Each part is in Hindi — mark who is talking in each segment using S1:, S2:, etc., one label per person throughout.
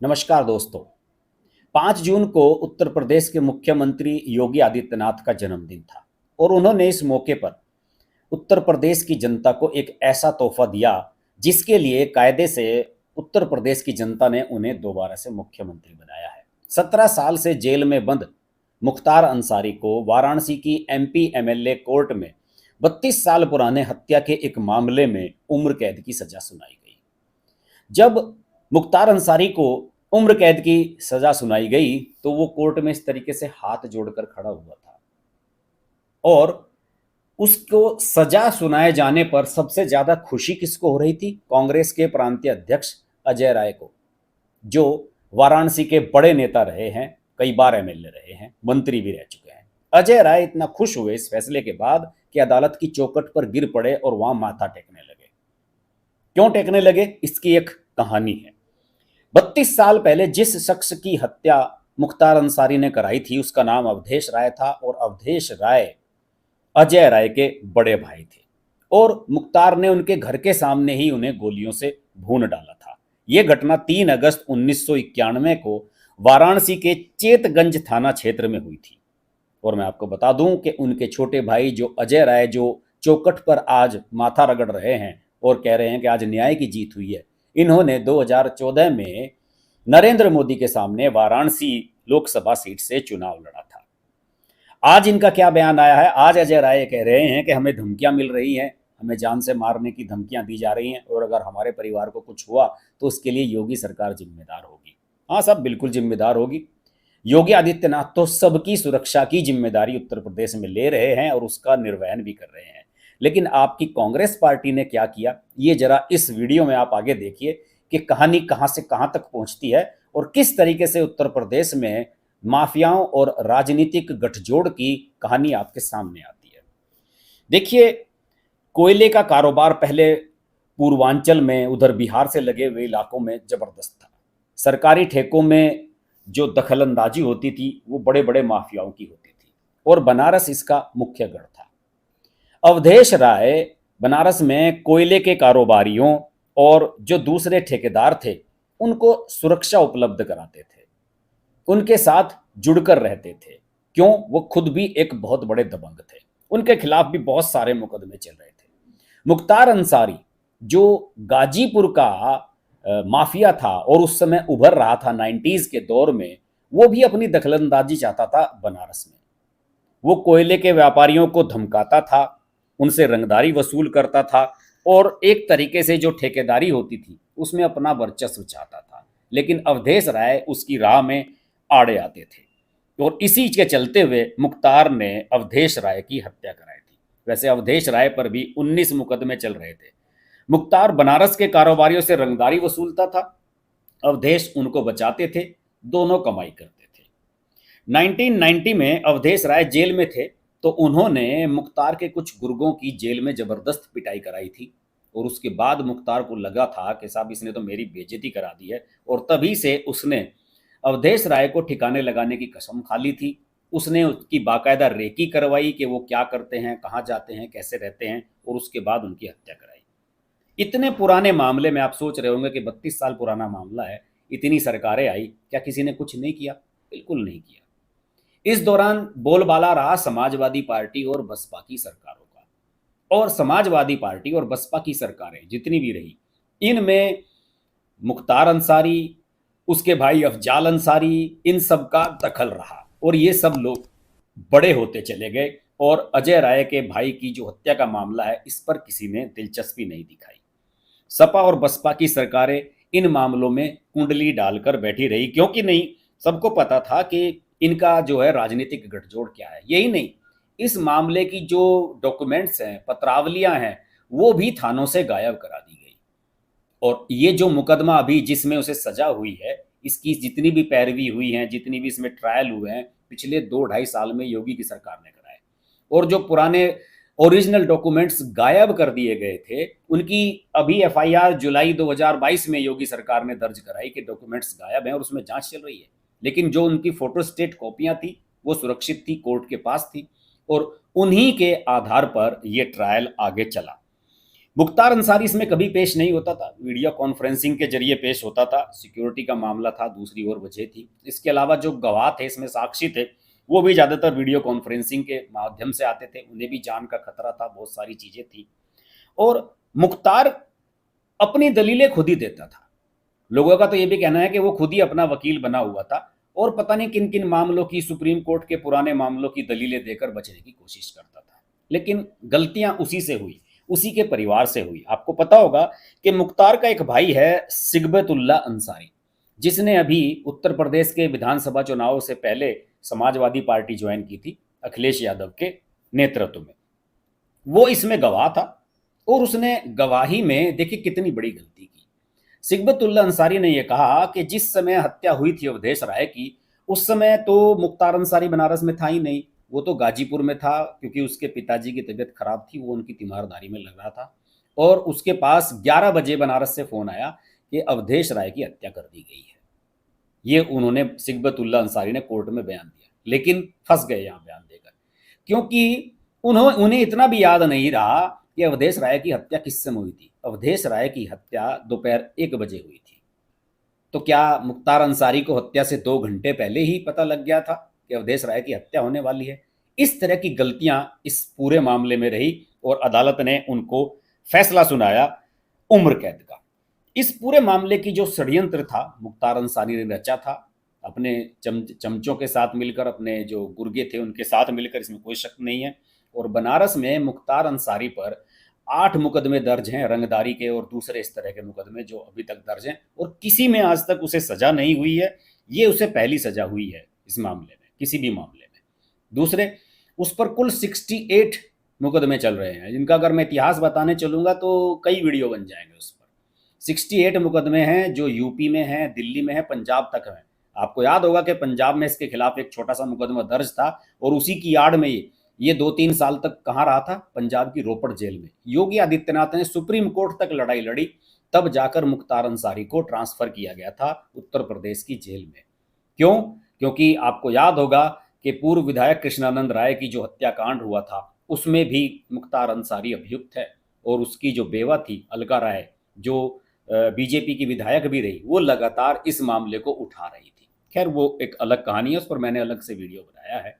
S1: नमस्कार दोस्तों। 5 जून को उत्तर प्रदेश के मुख्यमंत्री योगी आदित्यनाथ का जन्मदिन था और उन्होंने इस मौके पर उत्तर प्रदेश की जनता को एक ऐसा तोहफा दिया जिसके लिए कायदे से उत्तर प्रदेश की जनता ने उन्हें दोबारा से मुख्यमंत्री बनाया है। 17 साल से जेल में बंद मुख्तार अंसारी को वाराणसी की एमपी एमएलए कोर्ट में 32 साल पुराने हत्या के एक मामले में उम्र कैद की सजा सुनाई गई। जब मुख्तार अंसारी को उम्र कैद की सजा सुनाई गई तो वो कोर्ट में इस तरीके से हाथ जोड़कर खड़ा हुआ था और उसको सजा सुनाए जाने पर सबसे ज्यादा खुशी किसको हो रही थी? कांग्रेस के प्रांतीय अध्यक्ष अजय राय को, जो वाराणसी के बड़े नेता रहे हैं, कई बार एमएलए रहे हैं, मंत्री भी रह चुके हैं। अजय राय इतना खुश हुए इस फैसले के बाद कि अदालत की चौखट पर गिर पड़े और वहां माथा टेकने लगे। क्यों टेकने लगे? इसकी एक कहानी है। 32 साल पहले जिस शख्स की हत्या मुख्तार अंसारी ने कराई थी उसका नाम अवधेश राय था और अवधेश राय अजय राय के बड़े भाई थे और मुख्तार ने उनके घर के सामने ही उन्हें गोलियों से भून डाला था। यह घटना 3 अगस्त 1991 को वाराणसी के चेतगंज थाना क्षेत्र में हुई थी। और मैं आपको बता दूं कि उनके छोटे भाई जो अजय राय, जो चौखट पर आज माथा रगड़ रहे हैं और कह रहे हैं कि आज न्याय की जीत हुई है, इन्होंने 2014 में नरेंद्र मोदी के सामने वाराणसी लोकसभा सीट से चुनाव लड़ा था। आज इनका क्या बयान आया है? आज अजय राय कह रहे हैं कि हमें धमकियां मिल रही हैं, हमें जान से मारने की धमकियां दी जा रही हैं और अगर हमारे परिवार को कुछ हुआ तो उसके लिए योगी सरकार जिम्मेदार होगी। हाँ, सब बिल्कुल जिम्मेदार होगी। योगी आदित्यनाथ तो सबकी सुरक्षा की जिम्मेदारी उत्तर प्रदेश में ले रहे हैं और उसका निर्वहन भी कर रहे हैं। लेकिन आपकी कांग्रेस पार्टी ने क्या किया, ये जरा इस वीडियो में आप आगे देखिए कि कहानी कहां से कहां तक पहुंचती है और किस तरीके से उत्तर प्रदेश में माफियाओं और राजनीतिक गठजोड़ की कहानी आपके सामने आती है। देखिए, कोयले का कारोबार पहले पूर्वांचल में, उधर बिहार से लगे हुए इलाकों में जबरदस्त था। सरकारी ठेकों में जो दखलंदाजी होती थी वो बड़े बड़े माफियाओं की होती थी और बनारस इसका मुख्य गढ़ था। अवधेश राय बनारस में कोयले के कारोबारियों और जो दूसरे ठेकेदार थे उनको सुरक्षा उपलब्ध कराते थे, उनके साथ जुड़कर रहते थे। क्यों? वो खुद भी एक बहुत बड़े दबंग थे, उनके खिलाफ भी बहुत सारे मुकदमे चल रहे थे। मुख्तार अंसारी जो गाजीपुर का माफिया था और उस समय उभर रहा था 90s के दौर में, वो भी अपनी दखलंदाजी चाहता था बनारस में। वो कोयले के व्यापारियों को धमकाता था, उनसे रंगदारी वसूल करता था और एक तरीके से जो ठेकेदारी होती थी उसमें अपना वर्चस्व चाहता था। लेकिन अवधेश राय उसकी राह में आड़े आते थे और इसी के चलते हुए मुख्तार ने अवधेश राय की हत्या कराई थी। वैसे अवधेश राय पर भी 19 मुकदमे चल रहे थे। मुख्तार बनारस के कारोबारियों से रंगदारी वसूलता था, अवधेश उनको बचाते थे, दोनों कमाई करते थे। 1990 में अवधेश राय जेल में थे तो उन्होंने मुख्तार के कुछ गुर्गों की जेल में जबरदस्त पिटाई कराई थी और उसके बाद मुख्तार को लगा था कि साहब इसने तो मेरी बेइज्जती करा दी है और तभी से उसने अवधेश राय को ठिकाने लगाने की कसम खा ली थी। उसने उसकी बाकायदा रेकी करवाई कि वो क्या करते हैं, कहाँ जाते हैं, कैसे रहते हैं और उसके बाद उनकी हत्या कराई। इतने पुराने मामले में आप सोच रहे होंगे कि 32 साल पुराना मामला है, इतनी सरकारें आई, क्या किसी ने कुछ नहीं किया? बिल्कुल नहीं किया। इस दौरान बोलबाला रहा समाजवादी पार्टी और बसपा की सरकारों का, और समाजवादी पार्टी और बसपा की सरकारें जितनी भी रही, इनमें मुख्तार अंसारी, उसके भाई अफजाल अंसारी, इन सब का दखल रहा और ये सब लोग बड़े होते चले गए और अजय राय के भाई की जो हत्या का मामला है इस पर किसी ने दिलचस्पी नहीं दिखाई। सपा और बसपा की सरकारें इन मामलों में कुंडली डालकर बैठी रही, क्योंकि नहीं, सबको पता था कि इनका जो है राजनीतिक गठजोड़ क्या है। यही नहीं, इस मामले की जो डॉक्यूमेंट्स हैं, पत्रावलियां हैं, वो भी थानों से गायब करा दी गई। और ये जो मुकदमा अभी जिसमें उसे सजा हुई है, इसकी जितनी भी पैरवी हुई है, जितनी भी इसमें ट्रायल हुए हैं, पिछले 2-2.5 साल में योगी की सरकार ने कराए। और जो पुराने ओरिजिनल डॉक्यूमेंट्स गायब कर दिए गए थे, उनकी अभी एफआईआर जुलाई 2022 में योगी सरकार ने दर्ज कराई कि डॉक्यूमेंट्स गायब हैं और उसमें जांच चल रही है। लेकिन जो उनकी फोटोस्टेट कॉपियां थी वो सुरक्षित थी, कोर्ट के पास थी और उन्हीं के आधार पर यह ट्रायल आगे चला। मुख्तार अंसारी इसमें कभी पेश नहीं होता था, वीडियो कॉन्फ्रेंसिंग के जरिए पेश होता था। सिक्योरिटी का मामला था, दूसरी ओर वजह थी। इसके अलावा जो गवाह थे, इसमें साक्षी थे, वो भी ज़्यादातर वीडियो कॉन्फ्रेंसिंग के माध्यम से आते थे। उन्हें भी जान का खतरा था, बहुत सारी चीज़ें थी। और मुख्तार अपनी दलीलें खुद ही देता था। लोगों का तो ये भी कहना है कि वो खुद ही अपना वकील बना हुआ था और पता नहीं किन किन मामलों की, सुप्रीम कोर्ट के पुराने मामलों की दलीलें देकर बचने की कोशिश करता था। लेकिन गलतियां उसी से हुई, उसी के परिवार से हुई। आपको पता होगा कि मुख्तार का एक भाई है सिगबतुल्ला अंसारी, जिसने अभी उत्तर प्रदेश के विधानसभा चुनाव से पहले समाजवादी पार्टी ज्वाइन की थी अखिलेश यादव के नेतृत्व में। वो इसमें गवाह था और उसने गवाही में देखिए कितनी बड़ी गलती की। सिगबतुल्ला अंसारी ने यह कहा कि जिस समय हत्या हुई थी अवधेश राय की, उस समय तो मुख्तार अंसारी बनारस में था ही नहीं, वो तो गाजीपुर में था, क्योंकि उसके पिताजी की तबीयत खराब थी, वो उनकी तीमारदारी में लग रहा था। और उसके पास 11 बजे बनारस से फोन आया कि अवधेश राय की हत्या कर दी गई है। ये उन्होंने, सिगबतुल्ला अंसारी ने कोर्ट में बयान दिया, लेकिन फंस गए यहाँ बयान देकर, क्योंकि उन्हें इतना भी याद नहीं रहा कि अवधेश राय की हत्या किस समय हुई थी। अवधेश राय की हत्या दोपहर 1 बजे हुई थी। तो क्या मुख्तार अंसारी को हत्या से 2 घंटे पहले ही पता लग गया था कि अवधेश राय की हत्या होने वाली है? इस तरह की गलतियां इस पूरे मामले में रही और अदालत ने उनको फैसला सुनाया उम्र कैद का। इस पूरे मामले की जो षड्यंत्र था, मुख्तार अंसारी ने रचा था अपने चमचों के साथ मिलकर, अपने जो गुर्गे थे उनके साथ मिलकर, इसमें कोई शक नहीं है। और बनारस में मुख्तार अंसारी पर 8 मुकदमे दर्ज हैं रंगदारी के और दूसरे इस तरह के मुकदमे जो अभी तक दर्ज हैं, और किसी में आज तक उसे सजा नहीं हुई है। ये उसे पहली सजा हुई है इस मामले में, किसी भी मामले में। दूसरे, उस पर कुल 68 मुकदमे चल रहे हैं, जिनका अगर मैं इतिहास बताने चलूंगा तो कई वीडियो बन जाएंगे उस पर। 68 मुकदमे हैं जो यूपी में हैं, दिल्ली में है, पंजाब तक हैं। आपको याद होगा कि पंजाब में इसके खिलाफ एक छोटा सा मुकदमा दर्ज था और उसी की आड़ में ये 2-3 साल तक कहाँ रहा था? पंजाब की रोपड़ जेल में। योगी आदित्यनाथ ने सुप्रीम कोर्ट तक लड़ाई लड़ी, तब जाकर मुख्तार अंसारी को ट्रांसफर किया गया था उत्तर प्रदेश की जेल में। क्यों? क्योंकि आपको याद होगा कि पूर्व विधायक कृष्णानंद राय की जो हत्याकांड हुआ था, उसमें भी मुख्तार अंसारी अभियुक्त है, और उसकी जो बेवा थी अलका राय, जो बीजेपी की विधायक भी रही, वो लगातार इस मामले को उठा रही थी। खैर, वो एक अलग कहानी है, उस पर मैंने अलग से वीडियो बनाया है।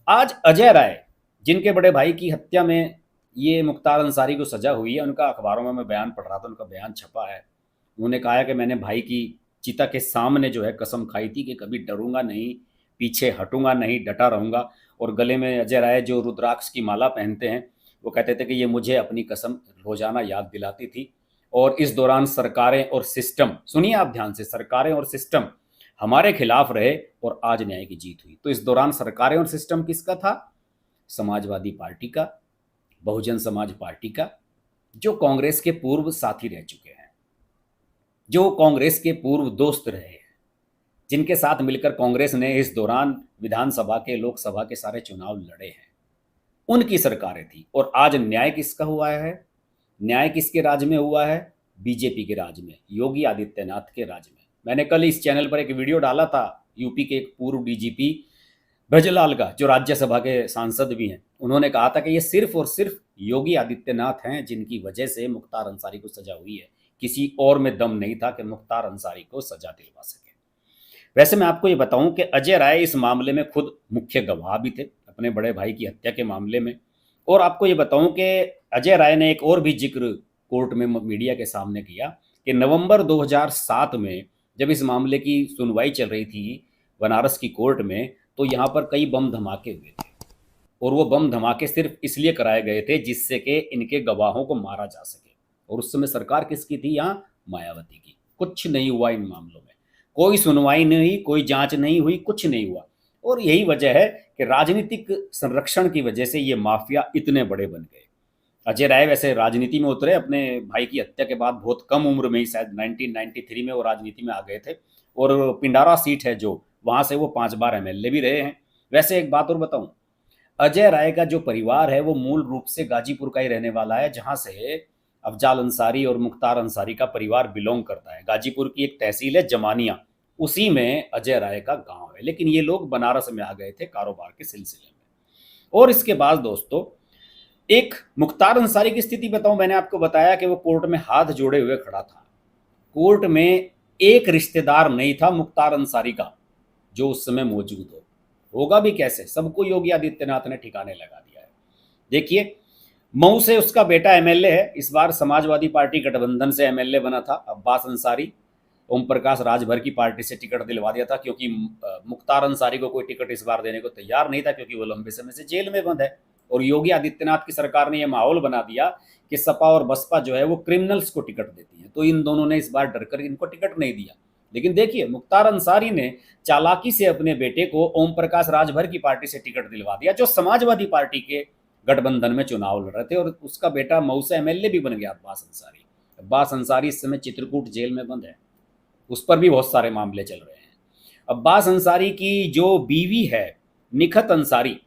S1: आज अजय राय, जिनके बड़े भाई की हत्या में ये मुख्तार अंसारी को सजा हुई है, उनका अखबारों में मैं बयान पढ़ रहा था, उनका बयान छपा है। उन्होंने कहा है कि मैंने भाई की चिता के सामने जो है कसम खाई थी कि कभी डरूंगा नहीं, पीछे हटूंगा नहीं, डटा रहूंगा। और गले में अजय राय जो रुद्राक्ष की माला पहनते हैं, वो कहते थे कि ये मुझे अपनी कसम रोजाना याद दिलाती थी। और इस दौरान सरकारें और सिस्टम, सुनिए आप ध्यान से, सरकारें और सिस्टम हमारे खिलाफ रहे और आज न्याय की जीत हुई। तो इस दौरान सरकारें और सिस्टम किसका था? समाजवादी पार्टी का, बहुजन समाज पार्टी का, जो कांग्रेस के पूर्व साथी रह चुके हैं, जो कांग्रेस के पूर्व दोस्त रहे हैं, जिनके साथ मिलकर कांग्रेस ने इस दौरान विधानसभा के, लोकसभा के सारे चुनाव लड़े हैं, उनकी सरकारें थी। और आज न्याय किसका हुआ है? न्याय किसके राज में हुआ है? बीजेपी के राज में, योगी आदित्यनाथ के राज में। मैंने कल इस चैनल पर एक वीडियो डाला था यूपी के एक पूर्व डीजीपी ब्रजलाल का, जो राज्यसभा के सांसद भी हैं। उन्होंने कहा था कि ये सिर्फ और सिर्फ योगी आदित्यनाथ हैं जिनकी वजह से मुख्तार अंसारी को सजा हुई है, किसी और में दम नहीं था कि मुख्तार अंसारी को सजा दिलवा सके। वैसे मैं आपको ये बताऊं कि अजय राय इस मामले में खुद मुख्य गवाह भी थे, अपने बड़े भाई की हत्या के मामले में। और आपको ये बताऊं कि अजय राय ने एक और भी जिक्र कोर्ट में मीडिया के सामने किया कि नवंबर 2007 में जब इस मामले की सुनवाई चल रही थी बनारस की कोर्ट में, तो यहाँ पर कई बम धमाके हुए थे। और वो बम धमाके सिर्फ इसलिए कराए गए थे जिससे कि इनके गवाहों को मारा जा सके। और उस समय सरकार किसकी थी? यहाँ मायावती की। कुछ नहीं हुआ इन मामलों में, कोई सुनवाई नहीं हुई, कोई जांच नहीं हुई, कुछ नहीं हुआ। और यही वजह है कि राजनीतिक संरक्षण की वजह से ये माफिया इतने बड़े बन गए। अजय राय वैसे राजनीति में उतरे अपने भाई की हत्या के बाद, बहुत कम उम्र में ही, शायद 1993 में वो राजनीति में आ गए थे। और पिंडारा सीट है जो, वहां से वो 5 बार एमएलए भी रहे हैं। वैसे एक बात और बताऊं, अजय राय का जो परिवार है वो मूल रूप से गाजीपुर का ही रहने वाला है, जहां से अफजाल अंसारी और मुख्तार अंसारी का परिवार बिलोंग करता है। गाजीपुर की एक तहसील है जमानिया, उसी में अजय राय का गांव है। लेकिन ये लोग बनारस में आ गए थे कारोबार के सिलसिले में। और इसके बाद दोस्तों, एक मुख्तार अंसारी की स्थिति बताऊं, मैंने आपको बताया कि वो कोर्ट में हाथ जोड़े हुए खड़ा था। कोर्ट में एक रिश्तेदार नहीं था मुख्तार अंसारी का जो उस समय मौजूद होगा भी कैसे, सबको योगी आदित्यनाथ ने ठिकाने लगा दिया है। देखिए, मऊ से उसका बेटा एमएलए है, इस बार समाजवादी पार्टी गठबंधन से एमएलए बना था अब्बास अंसारी। ओम प्रकाश राजभर की पार्टी से टिकट दिलवा दिया था, क्योंकि मुख्तार अंसारी को कोई टिकट इस बार देने को तैयार नहीं था, क्योंकि वो लंबे समय से जेल में बंद है। और योगी आदित्यनाथ की सरकार ने यह माहौल बना दिया कि सपा और बसपा जो है वो क्रिमिनल्स को टिकट देती है, तो इन दोनों ने इस बार डरकर इनको टिकट नहीं दिया। लेकिन देखिए, मुख्तार अंसारी ने चालाकी से अपने बेटे को ओम प्रकाश राजभर की पार्टी से टिकट दिलवा दिया, जो समाजवादी पार्टी के गठबंधन में चुनाव लड़ रहे थे, और उसका बेटा मऊ से एमएलए भी बन गया अब्बास अंसारी। अब्बास अंसारी इस समय चित्रकूट जेल में बंद है, उस पर भी बहुत सारे मामले चल रहे हैं। अब्बास अंसारी की जो बीवी है निखत अंसारी,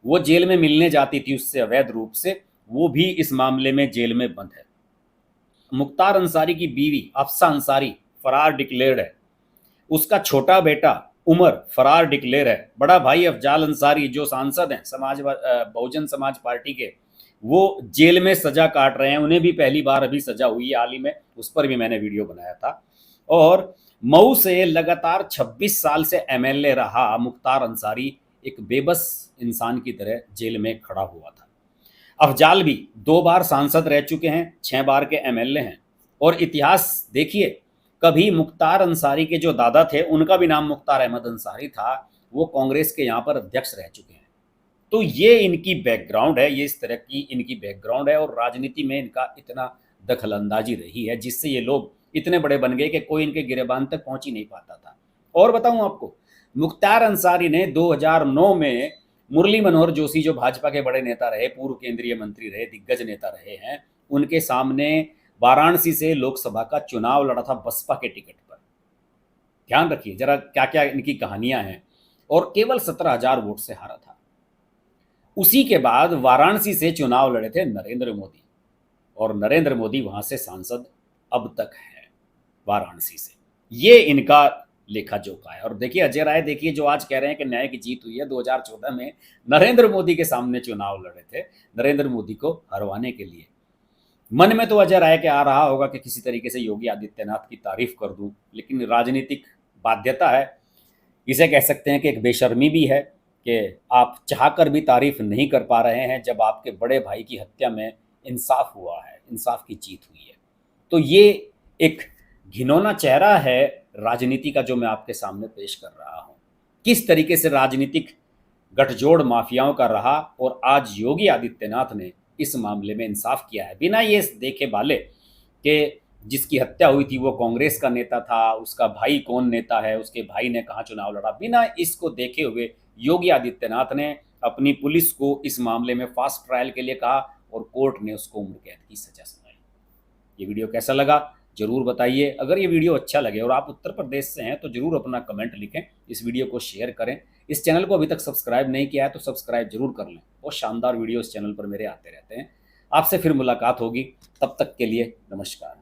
S1: वो जेल में मिलने जाती थी उससे अवैध रूप से, वो भी इस मामले में जेल में बंद है। मुख्तार अंसारी की बीवी अफसा अंसारी फरार डिक्लेयर्ड है। उसका छोटा बेटा उमर फरार डिक्लेयर है। बड़ा भाई अफजाल अंसारी जो सांसद हैं बहुजन समाज पार्टी के, वो जेल में सजा काट रहे हैं, उन्हें भी पहली बार अभी सजा हुई है हाल ही में, उस पर भी मैंने वीडियो बनाया था। और मऊ से लगातार 26 साल से एमएलए रहा मुख्तार अंसारी एक बेबस इंसान की तरह जेल में खड़ा हुआ था। अफजाल भी 2 बार सांसद रह चुके हैं, 6 बार के एमएलए हैं। और इतिहास देखिए, कभी मुख्तार अंसारी के जो दादा थे उनका भी नाम मुख्तार अहमद अंसारी था, वो कांग्रेस के यहाँ पर अध्यक्ष रह चुके हैं। तो ये इनकी बैकग्राउंड है, ये इस तरह की इनकी बैकग्राउंड है, और राजनीति में इनका इतना दखलंदाजी रही है जिससे ये लोग इतने बड़े बन गए कि कोई इनके गिरेबान तक पहुंच ही नहीं पाता था। और बताऊं आपको, मुख्तार अंसारी ने 2009 में मुरली मनोहर जोशी जो भाजपा के बड़े नेता रहे, पूर्व केंद्रीय मंत्री रहे, दिग्गज नेता रहे हैं, उनके सामने वाराणसी से लोकसभा का चुनाव लड़ा था बसपा के टिकट पर। ध्यान रखिए जरा क्या क्या इनकी कहानियां हैं, और केवल 17,000 वोट से हारा था। उसी के बाद वाराणसी से चुनाव लड़े थे नरेंद्र मोदी, और नरेंद्र मोदी वहां से सांसद अब तक है वाराणसी से। ये इनका लेखा जोखा है। और देखिए अजय राय, देखिए जो आज कह रहे हैं कि न्याय की जीत हुई है, 2014 में नरेंद्र मोदी के सामने चुनाव लड़े थे नरेंद्र मोदी को हरवाने के लिए। मन में तो अजय राय के आ रहा होगा कि किसी तरीके से योगी आदित्यनाथ की तारीफ कर दूं, लेकिन राजनीतिक बाध्यता है, इसे कह सकते हैं कि एक बेशर्मी भी है कि आप चाहकर भी तारीफ नहीं कर पा रहे हैं जब आपके बड़े भाई की हत्या में इंसाफ हुआ है, इंसाफ की जीत हुई है। तो ये एक घिनौना चेहरा है राजनीति का जो मैं आपके सामने पेश कर रहा हूं, किस तरीके से राजनीतिक गठजोड़ माफियाओं का रहा, और आज योगी आदित्यनाथ ने इस मामले में इंसाफ किया है, बिना ये देखे भाले कि जिसकी हत्या हुई थी वो कांग्रेस का नेता था, उसका भाई कौन नेता है, उसके भाई ने कहाँ चुनाव लड़ा, बिना इसको देखे हुए योगी आदित्यनाथ ने अपनी पुलिस को इस मामले में फास्ट ट्रायल के लिए कहा, और कोर्ट ने उसको उम्र कैद की सजा सुनाई। ये वीडियो कैसा लगा जरूर बताइए। अगर ये वीडियो अच्छा लगे और आप उत्तर प्रदेश से हैं तो जरूर अपना कमेंट लिखें, इस वीडियो को शेयर करें। इस चैनल को अभी तक सब्सक्राइब नहीं किया है तो सब्सक्राइब जरूर कर लें, बहुत शानदार वीडियो इस चैनल पर मेरे आते रहते हैं। आपसे फिर मुलाकात होगी, तब तक के लिए नमस्कार।